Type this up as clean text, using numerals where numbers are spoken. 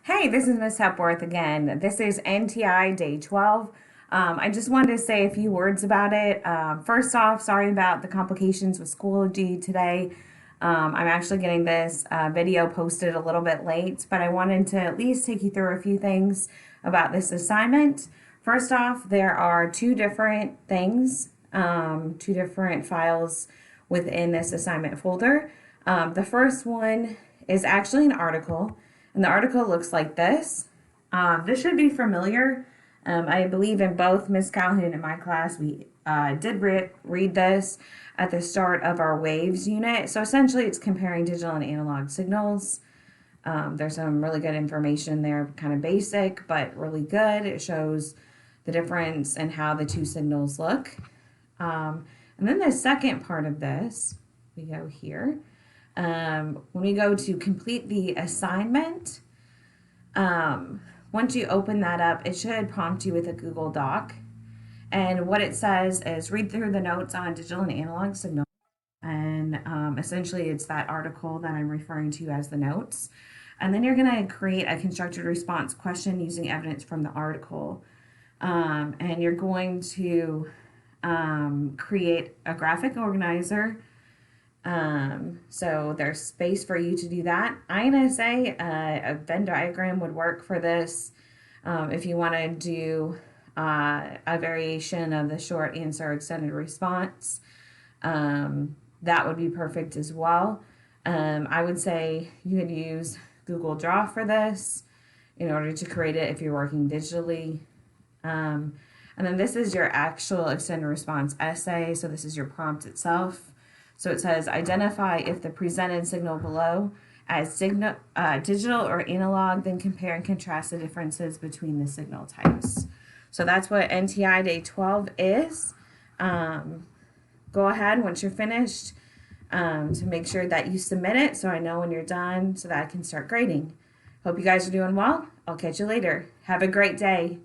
Hey, this is Miss Hepworth again. This is NTI Day 12. I just wanted to say a few words about it. First off, sorry about the complications with Schoology today. I'm actually getting this video posted a little bit late, but I wanted to at least take you through a few things about this assignment. First off, there are two different things, two different files within this assignment folder. The first one is actually an article, and the article looks like this. This should be familiar. I believe in both Miss Calhoun and my class, we did read this at the start of our waves unit. So essentially, it's comparing digital and analog signals. There's some really good information there, kind of basic, but really good. It shows the difference in how the two signals look. And then the second part of this, we go here. When we go to complete the assignment, once you open that up, it should prompt you with a Google Doc. And what it says is read through the notes on digital and analog signal. And essentially, it's that article that I'm referring to as the notes. And then you're going to create a constructed response question using evidence from the article. And you're going to create a graphic organizer. So there's space for you to do that. I'm going to say a Venn diagram would work for this. If you want to do a variation of the short answer extended response, that would be perfect as well. I would say you could use Google Draw for this in order to create it if you're working digitally. And then this is your actual extended response essay. So this is your prompt itself. So it says, identify if the presented signal below as digital or analog, then compare and contrast the differences between the signal types. So that's what NTI Day 12 is. Go ahead once you're finished to make sure that you submit it so I know when you're done so that I can start grading. Hope you guys are doing well. I'll catch you later. Have a great day.